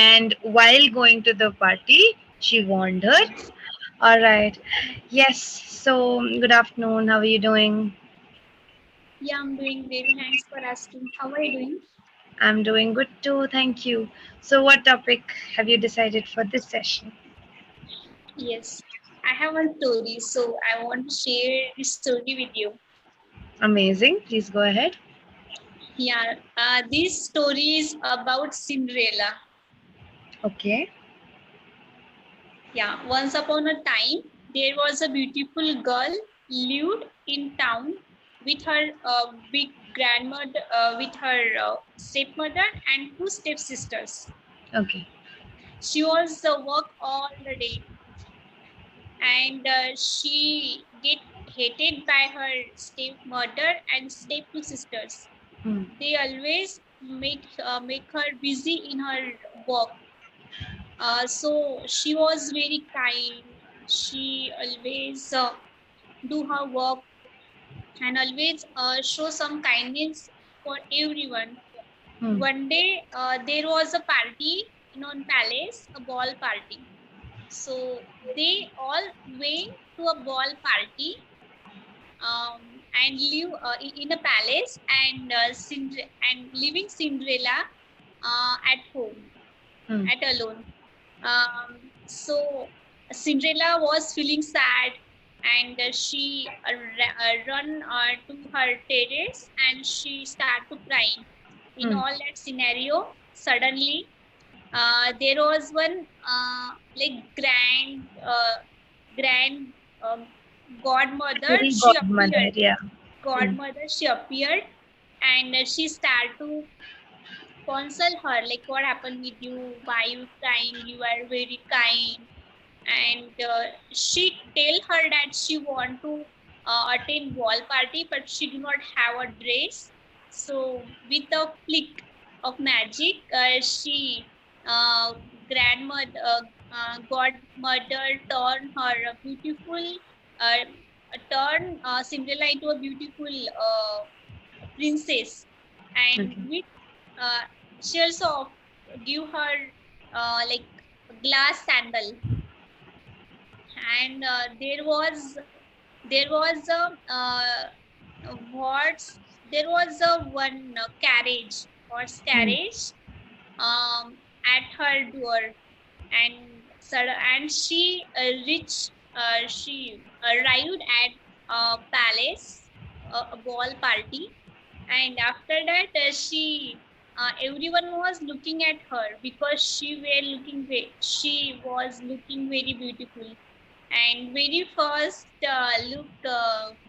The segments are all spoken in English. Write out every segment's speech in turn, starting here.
and while going to the party, she warned her. All right. Yes. So, good afternoon. How are you doing? Yeah, I'm doing great. Thanks for asking. How are you doing? I'm doing good too. Thank you. So, what topic have you decided for this session? Yes, I have a story, so I want to share this story with you. Amazing. Please go ahead. Yeah, this story is about Cinderella. Okay. Yeah, once upon a time, there was a beautiful girl lived in town with her big grandmother, with her stepmother and two stepsisters. Okay. She was work all the day and she get hated by her stepmother and step two sisters. Hmm. They always make her busy in her work. So she was very kind. She always do her work and always show some kindness for everyone. Hmm. One day there was a party in on palace, a ball party. So they all went to a ball party and live in a palace and and living Cinderella at home Hmm. at alone. So Cinderella was feeling sad and she run to her terrace and she started to crying. In Hmm. all that scenario, suddenly there was one like grand um, godmother. Fairy She godmother. appeared. Yeah. Hmm. Godmother, she appeared, and she started to console her. Like, what happened with you? Why you crying? You are very kind. And she tell her that she want to attend ball party, but she do not have a dress. So with a flick of magic, she uh, grandmother, godmother turn her a beautiful, uh, turn Cinderella into a beautiful princess, and Okay. with uh, she also give her like glass sandal, and there was what there was a one carriage, horse Hmm. carriage, at her door, and and she arrived at a palace, a ball party, and after that everyone was looking at her because she was looking very beautiful, and very first look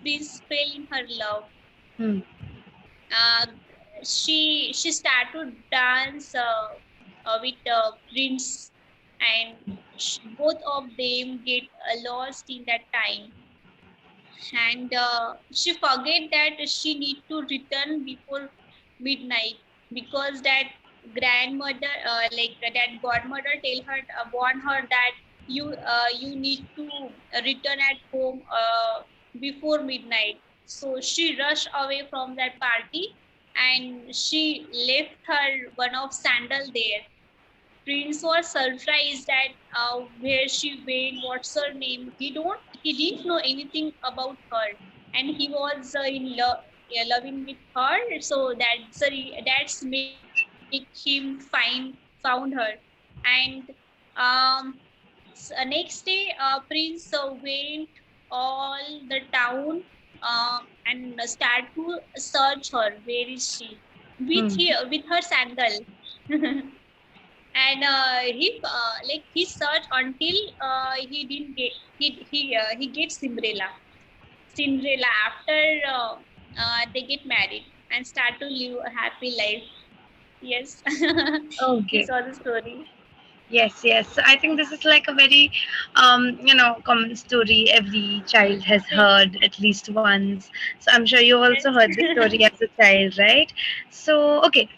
prince fell in her love. Hmm. uh, she started to dance with prince, and both of them get lost in that time, and she forget that she need to return before midnight, because that grandmother like that godmother tell her, warn her that you need to return at home before midnight. So she rushed away from that party, and she left her one of sandal there. Prince was surprised that where she went, what's her name. He didn't know anything about her, and he was in love, yeah, loving with her. So that's make him found her, and um, next day, Prince went all the town and start to search her. Where is she? Hmm. With her sandal. And he searched until he didn't get he gets Cinderella after they get married and start to live a happy life. Yes. This Okay. was the story. Yes, yes. So I think this is like a very, common story every child has heard at least once. So I'm sure you also Yes. heard this story as a child, right? So, okay.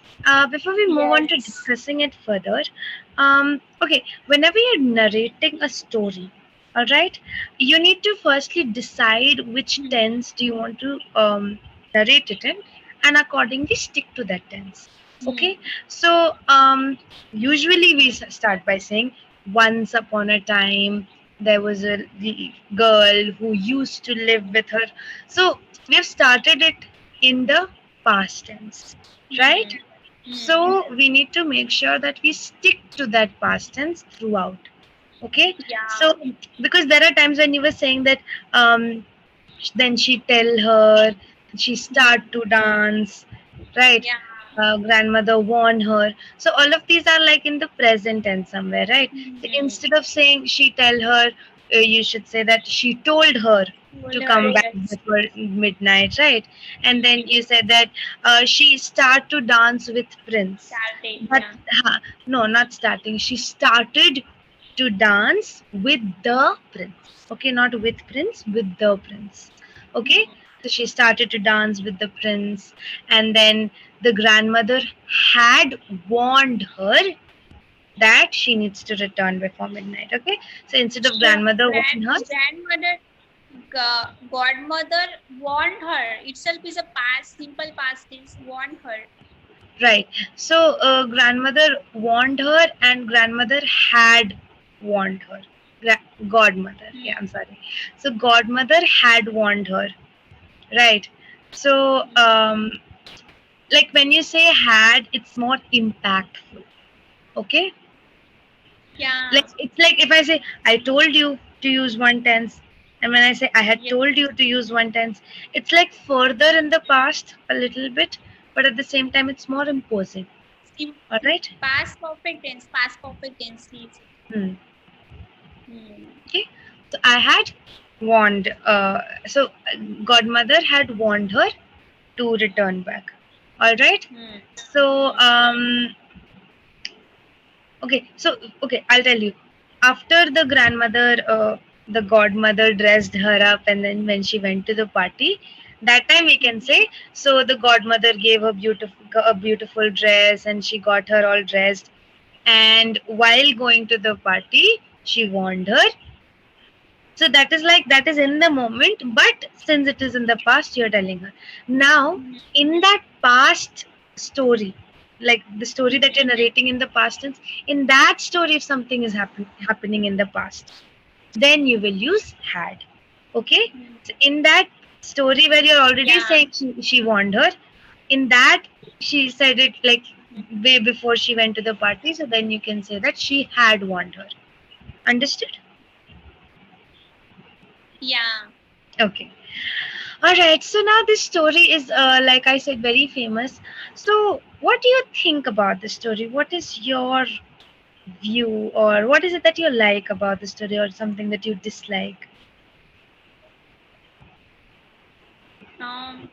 Before we move on to Yes. discussing it further, okay, whenever you're narrating a story, all right, you need to firstly decide which Hmm. tense do you want to narrate it in, and accordingly stick to that tense. Okay, Hmm. so usually we start by saying, once upon a time there was a girl who used to live with her. So we have started it in the past tense, right? Hmm. Hmm. So we need to make sure that we stick to that past tense throughout. Okay, Yeah. so because there are times when you were saying that um, then she tell her, she start Hmm. to dance, right? Yeah. Grandmother warn her. So all of these are like in the present tense somewhere, right? So Hmm. instead of saying she tell her, you should say that she told her to Told her, come back yes. before midnight, right? And then Hmm. you said that she start to dance with prince. Started, But yeah. no, not starting. She started to dance with the prince. Okay, not with prince, with the prince. Okay, Hmm. so she started to dance with the prince, and then the grandmother had warned her that she needs to return before midnight. Okay, so instead of So grandmother warn her, grandmother, godmother warned her. Itself is a past, simple past tense. Warned her. right? So grandmother warned her, and grandmother had warned her. Godmother, yeah, I'm Hmm. sorry. So godmother had warned her, right? So Hmm. like when you say had, it's more impactful. Okay, like Yeah. it's like if I say I told you to use one tense, and when I say I had Yes. told you to use one tense, it's like further in the past a little bit, but at the same time it's more imposing. Sim- All right. Past perfect tense. Past perfect tense. Is it? Hmm. Hmm. Okay, so I had warned, so godmother had warned her to return back. All right. Hmm. So Hmm. okay, so okay, I'll tell you. After the grandmother, the godmother dressed her up, and then when she went to the party, that time we can Hmm. say. So the godmother gave a beautiful dress, and she got her all dressed. And while going to the party, she warned her. So that is like that is in the moment, but since it is in the past, you're telling her now. Hmm. In that past story, like the story that you're Hmm. narrating in the past tense, in that story, if something is happening in the past, then you will use had. Okay, Hmm. so in that story where you're already Yeah. saying she warned her, in that she said it like Hmm. way before she went to the party, so then you can say that she had warned her. Understood? Yeah. Okay. All right. So now this story is, like I said, very famous. So, what do you think about the story? What is your view, or what is it that you like about the story, or something that you dislike? Um.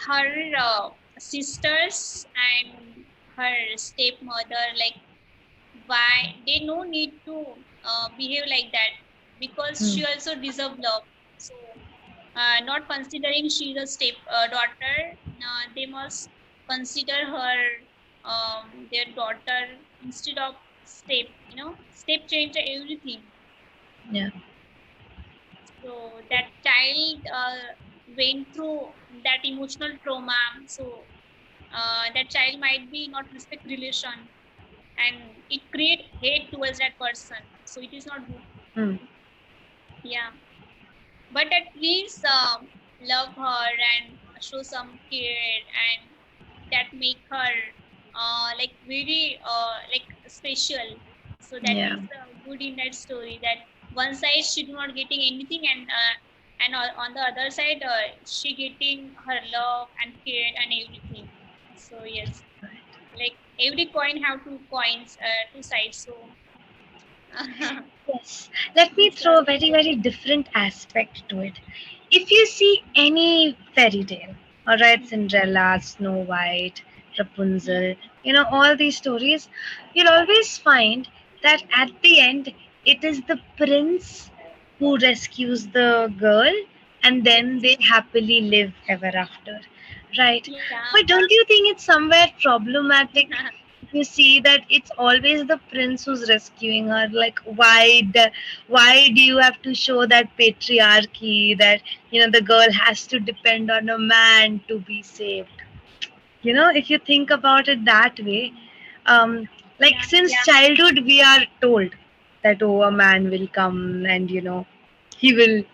Her sisters and her stepmother, like, why they no need to behave like that, because Hmm. she also deserve love. So not considering she is a step daughter, they must consider her their daughter instead of step. Step change everything. Yeah. So that child went through that emotional trauma. So that child might be not respect relation, and it create hate towards that person, so it is not good. Hmm. Yeah, but at least love her and show some care, and that make her like very like special. So that Yeah. is good in that story, that one side she do not getting anything, and on the other side she getting her love and care and everything. So yes, like every coin have two coins, two sides. So Yes. Let me this throw a very, very different aspect to it. If you see any fairy tale, all right, Cinderella, Snow White, Rapunzel, all these stories, you'll always find that at the end, it is the prince who rescues the girl, and then yes. they happily live ever after, right? Yeah. But don't you think it's somewhere problematic? You see that it's always the prince who's rescuing her. Like, why do you have to show that patriarchy, that the girl has to depend on a man to be saved? If you think about it that way, um, like Yeah. since childhood, we are told that, oh, a man will come and, he will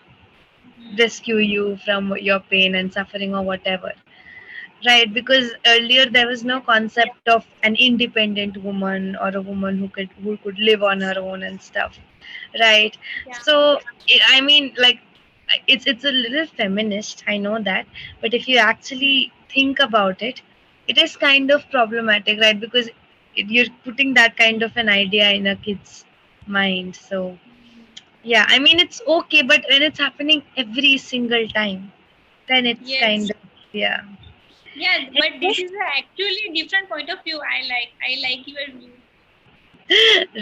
Mm. rescue you from your pain and suffering or whatever. Right, because earlier there was no concept of an independent woman or a woman who could live on her own and stuff. Right. Yeah. So I mean, like, it's a little feminist, I know that, but if you actually think about it, it is kind of problematic, right? Because you're putting that kind of an idea in a kid's mind. So Mm. yeah, I mean, it's okay, but when it's happening every single time, then it's kind Yes. of, yeah. Yeah, but this Anyway, is a actually different point of view. I like your view.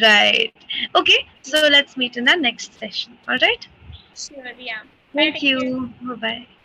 right. Okay, so Yeah. let's meet in the next session. All right. Sure. Yeah. Bye. Thank Take care. you. Bye bye.